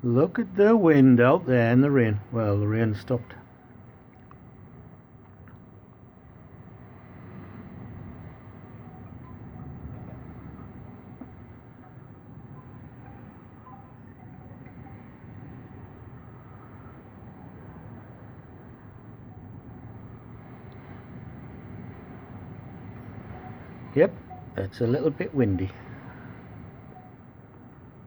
Look at the wind out there and the rain. Well, the rain stopped. Yep, it's a little bit windy.